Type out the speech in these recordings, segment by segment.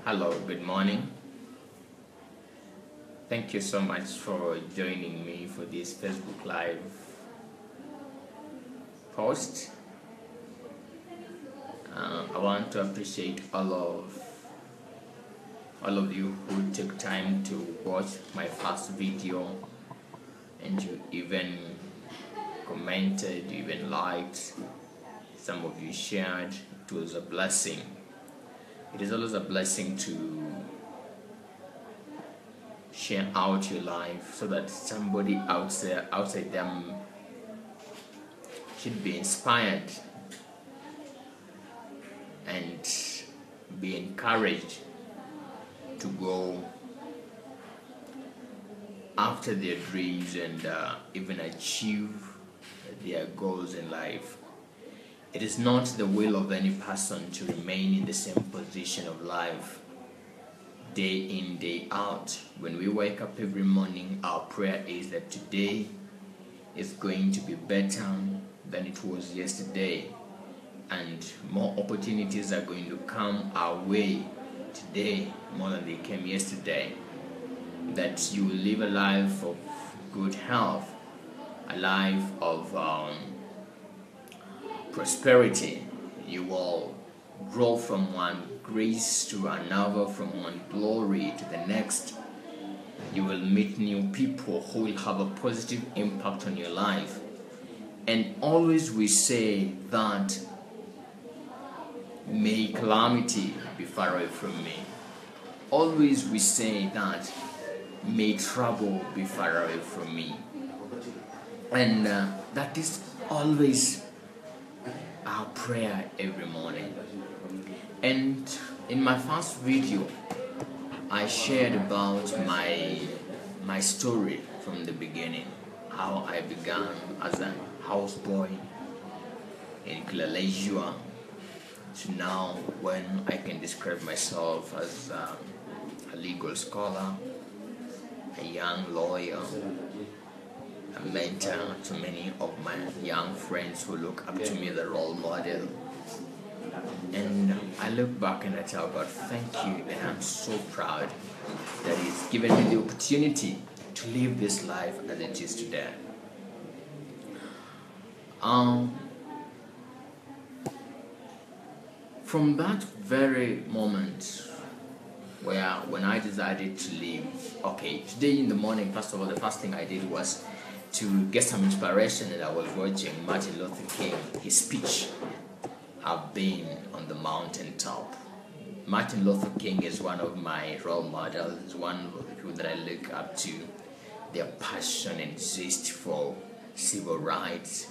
Hello, good morning. Thank you so much for joining me for this Facebook Live post. I want to appreciate all of you who took time to watch my first video, and you even commented, you even liked, some of you shared. It was a blessing. It is always a blessing to share out your life so that somebody outside them should be inspired and be encouraged to go after their dreams and even achieve their goals in life. It is not the will of any person to remain in the same position of life day in, day out. When we wake up every morning, our prayer is that today is going to be better than it was yesterday, and more opportunities are going to come our way today more than they came yesterday. That you will live a life of good health, a life of prosperity. You will grow from one grace to another, from one glory to the next. You will meet new people who will have a positive impact on your life. And always we say that, may calamity be far away from me. Always we say that, may trouble be far away from me. And that is always our prayer every morning. And in my first video, I shared about my story from the beginning, how I began as a houseboy in Malaysia to now when I can describe myself as a legal scholar, a young lawyer, a mentor to many of my young friends who look up to me as a role model. And I look back and I tell God, thank you, and I'm so proud that He's given me the opportunity to live this life as it is today. From that very moment when I decided to leave, okay, today in the morning, first of all, the first thing I did was to get some inspiration, and I was watching Martin Luther King, his speech. I've been on the mountaintop. Martin Luther King is one of my role models, one of the people that I look up to. Their passion and zest for civil rights.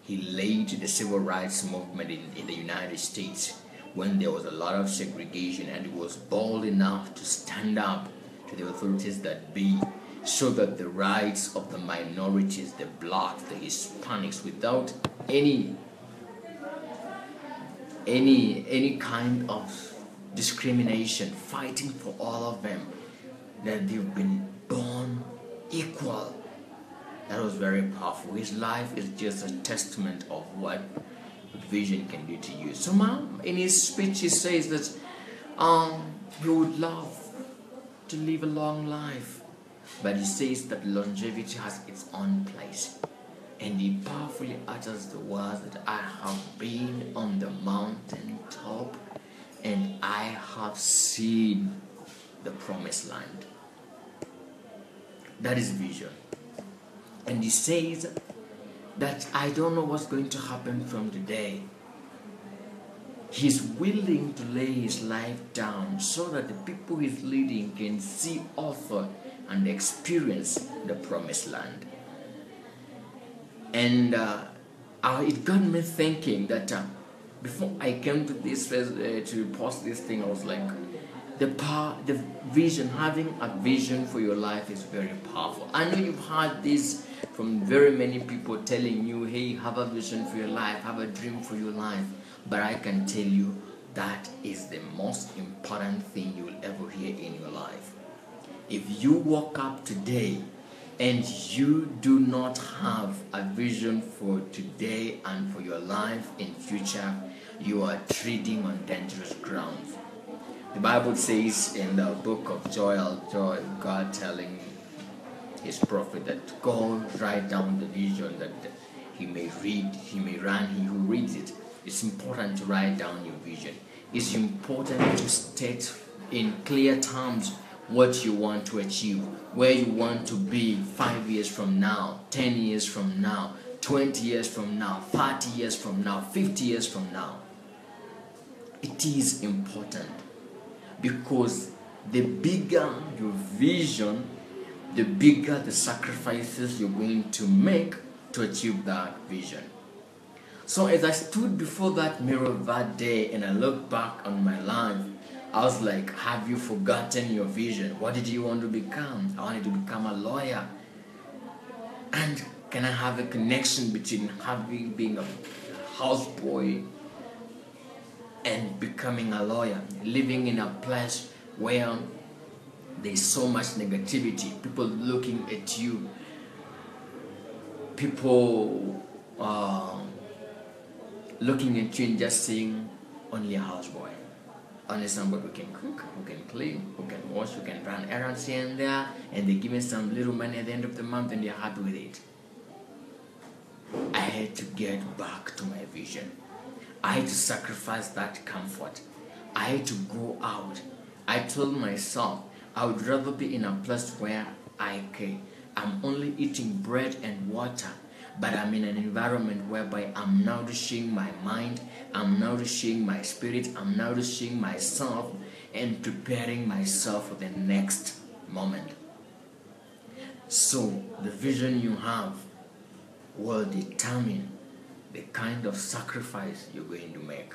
He led the civil rights movement in the United States when there was a lot of segregation, and he was bold enough to stand up to the authorities that be, so that the rights of the minorities, the black, the Hispanics, without any kind of discrimination, fighting for all of them, that they've been born equal. That was very powerful. His life is just a testament of what vision can do to you. So in his speech he says that he would love to live a long life, but he says that longevity has its own place. And he powerfully utters the words that I have been on the mountain top and I have seen the promised land. That is vision. And he says that I don't know what's going to happen from today. He's willing to lay his life down so that the people he's leading can see, offer, and experience the promised land. And it got me thinking that before I came to this to post this thing, I was like, the vision, having a vision for your life is very powerful. I know you've heard this from very many people telling you, hey, have a vision for your life, have a dream for your life. But I can tell you that is the most important thing you will ever hear in your life. If you woke up today and you do not have a vision for today and for your life in future, you are treading on dangerous ground. The Bible says in the book of Joel, God telling his prophet that go write down the vision that he may read, he may run, he who reads it. It's important to write down your vision. It's important to state in clear terms what you want to achieve, where you want to be 5 years from now, 10 years from now, 20 years from now, 30 years from now, 50 years from now. It is important because the bigger your vision, the bigger the sacrifices you're going to make to achieve that vision. So as I stood before that mirror that day and I looked back on my life, I was like, have you forgotten your vision? What did you want to become? I wanted to become a lawyer. And can I have a connection between being a houseboy and becoming a lawyer? Living in a place where there's so much negativity, people looking at you, people looking at you and just saying, only a houseboy. Only somebody who can cook, who can clean, who can wash, who can run errands here and there, and they give me some little money at the end of the month and they're happy with it. I had to get back to my vision. I had to sacrifice that comfort. I had to go out. I told myself I would rather be in a place where I'm only eating bread and water, but I'm in an environment whereby I'm nourishing my mind, I'm nourishing my spirit, I'm nourishing myself and preparing myself for the next moment. So the vision you have will determine the kind of sacrifice you're going to make.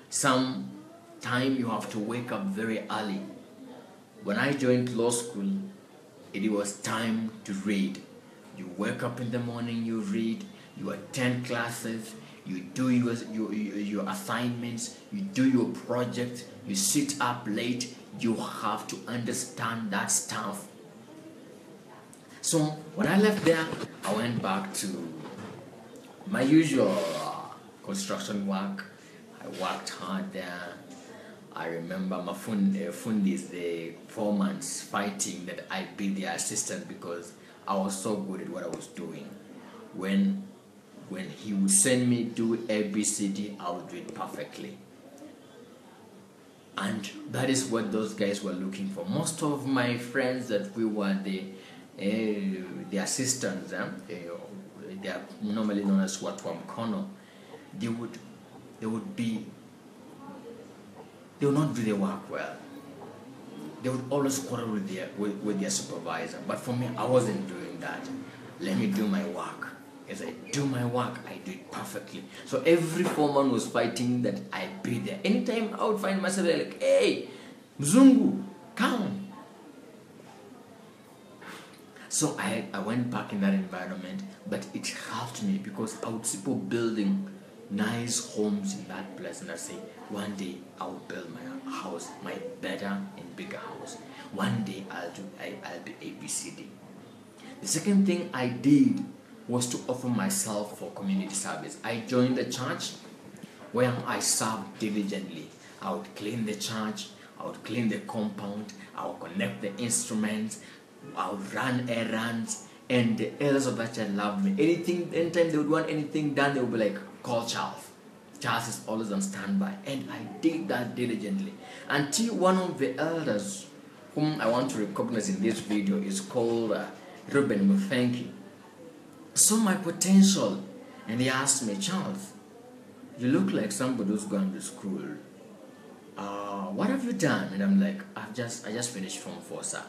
Sometime you have to wake up very early. When I joined law school, it was time to read. You wake up in the morning, you read, you attend classes, you do your assignments, you do your project, you sit up late, you have to understand that stuff. So when I left there, I went back to my usual construction work. I worked hard there. I remember my fundis, the 4 months fighting that I be their assistant because I was so good at what I was doing. When he would send me do ABCD, I would do it perfectly. And that is what those guys were looking for. Most of my friends that we were the assistants, they are normally known as Watu Mkono, they would not do their work well. They would always quarrel with their supervisor. But for me, I wasn't doing that. Let me do my work. As I do my work, I do it perfectly. So every foreman was fighting that I be there. Anytime I would find myself there, like, hey, Mzungu, come. So I went back in that environment, but it helped me because I would see people building nice homes in that place, and I say, one day I will build my house, my better and bigger house. One day I'll be ABCD. The second thing I did was to offer myself for community service. I joined the church where I served diligently. I would clean the church, I would clean the compound, I would connect the instruments, I would run errands, and the elders of that church loved me. Anytime they would want anything done, they would be like, call Charles. Charles is always on standby. And I did that diligently. Until one of the elders, whom I want to recognize in this video, is called Ruben Muthenki, saw my potential. And he asked me, Charles, you look like somebody who's gone to school. What have you done? And I'm like, I just finished Form 4, sir.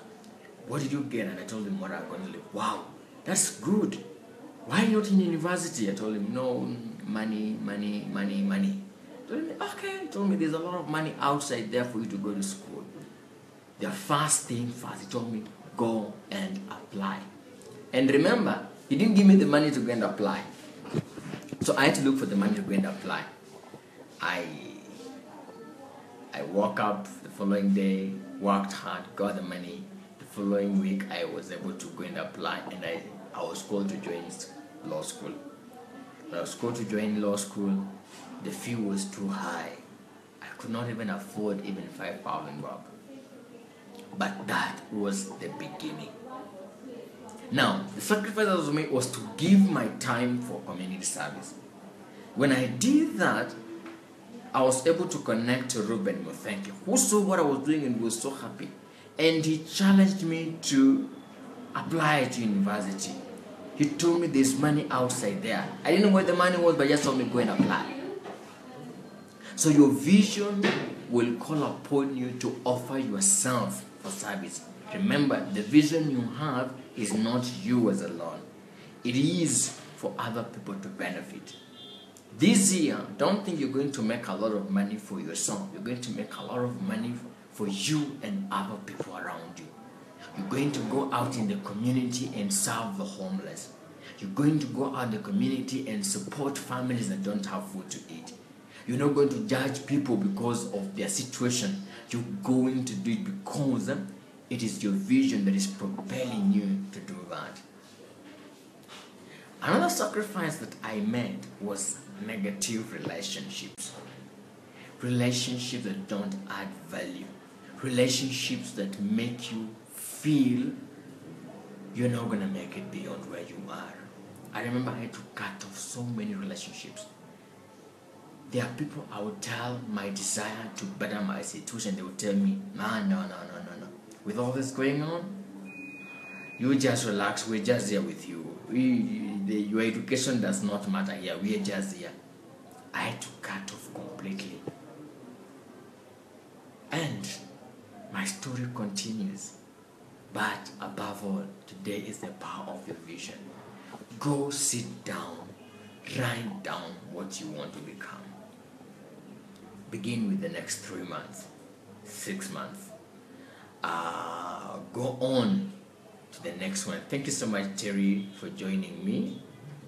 What did you get? And I told him what I got. Like, wow, that's good. Why not in university? I told him, no, money. He told me, okay. He told me there's a lot of money outside there for you to go to school. The first thing first, he told me, go and apply. And remember, he didn't give me the money to go and apply. So I had to look for the money to go and apply. I woke up the following day, worked hard, got the money. The following week, I was able to go and apply, and I was called to join law school. When I was called to join law school, the fee was too high. I could not even afford even 5,000 bob. But that was the beginning. Now, the sacrifice I was made was to give my time for community service. When I did that, I was able to connect to Ruben Muthenke, who saw what I was doing and was so happy. And he challenged me to apply to university. He told me there's money outside there. I didn't know where the money was, but just told me go and apply. So your vision will call upon you to offer yourself for service. Remember, the vision you have is not yours alone. It is for other people to benefit. This year, don't think you're going to make a lot of money for yourself. You're going to make a lot of money for you and other people around you. You're going to go out in the community and serve the homeless. You're going to go out in the community and support families that don't have food to eat. You're not going to judge people because of their situation. You're going to do it because it is your vision that is propelling you to do that. Another sacrifice that I made was negative relationships. Relationships that don't add value. Relationships that make you feel you're not going to make it beyond where you are. I remember I had to cut off so many relationships. There are people I would tell my desire to better my situation. They would tell me, man, no. With all this going on, you just relax. We're just here with you. Your education does not matter here. We are just here. I had to cut off completely. And my story continues. But above all, today is the power of your vision. Go sit down. Write down what you want to become. Begin with the next 3 months, 6 months. Go on to the next one. Thank you so much, Terry, for joining me.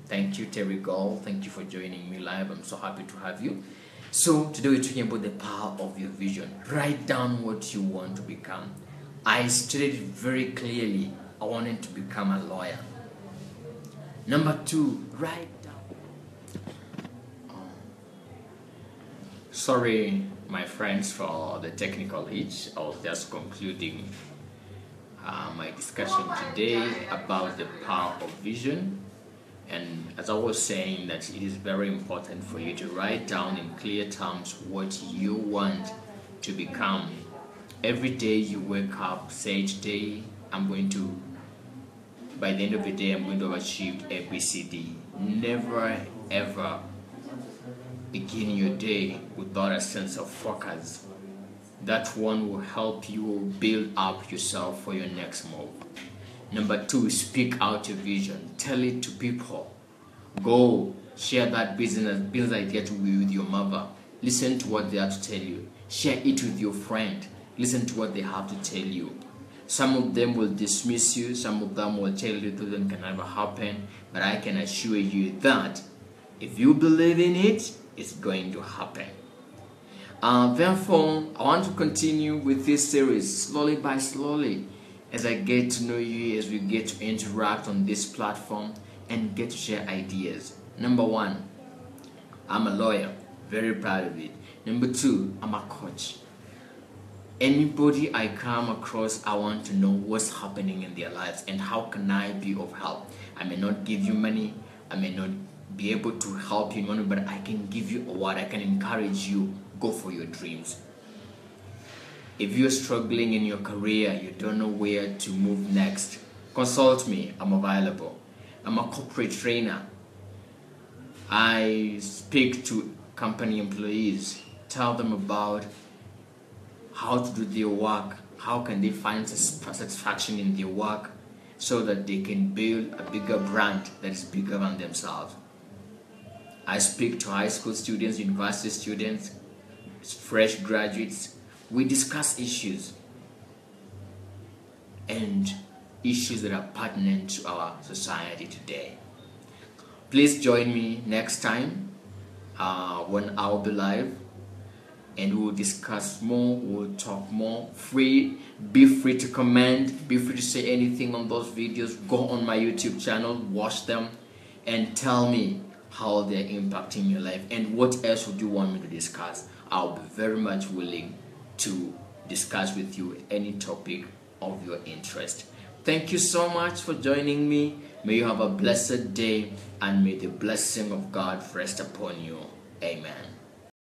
Thank you, Terry Gall. Thank you for joining me live. I'm so happy to have you. So today we're talking about the power of your vision. Write down what you want to become. I stated very clearly, I wanted to become a lawyer. Number 2, write down. Sorry, my friends, for the technical hitch. I was just concluding my discussion today about the power of vision. And as I was saying, that it is very important for you to write down in clear terms what you want to become. Every day you wake up, say today by the end of the day, I'm going to have achieved A, B, C, D. Never ever begin your day without a sense of focus. That one will help you build up yourself for your next move. Number 2, speak out your vision. Tell it to people. Go share that business idea with your mother. Listen to what they have to tell you. Share it with your friend. Listen to what they have to tell you. Some of them will dismiss you. Some of them will tell you that it can never happen. But I can assure you that if you believe in it, it's going to happen. Therefore, I want to continue with this series slowly by slowly as I get to know you, as we get to interact on this platform and get to share ideas. Number 1, I'm a lawyer, very proud of it. Number 2, I'm a coach. Anybody I come across, I want to know what's happening in their lives and how can I be of help. I may not give you money, I may not be able to help you in money, but I can give you a word. I can encourage you. Go for your dreams. If you're struggling in your career, you don't know where to move next, consult me. I'm available. I'm a corporate trainer. I speak to company employees, tell them about how to do their work, how can they find satisfaction in their work so that they can build a bigger brand that is bigger than themselves. I speak to high school students, university students, fresh graduates. We discuss issues and issues that are pertinent to our society today. Please join me next time when I'll be live, and we'll discuss more, we'll talk more. Be free to comment, be free to say anything on those videos. Go on my YouTube channel, watch them, and tell me how they're impacting your life and what else would you want me to discuss. I'll be very much willing to discuss with you any topic of your interest. Thank you so much for joining me. May you have a blessed day, and may the blessing of God rest upon you. Amen.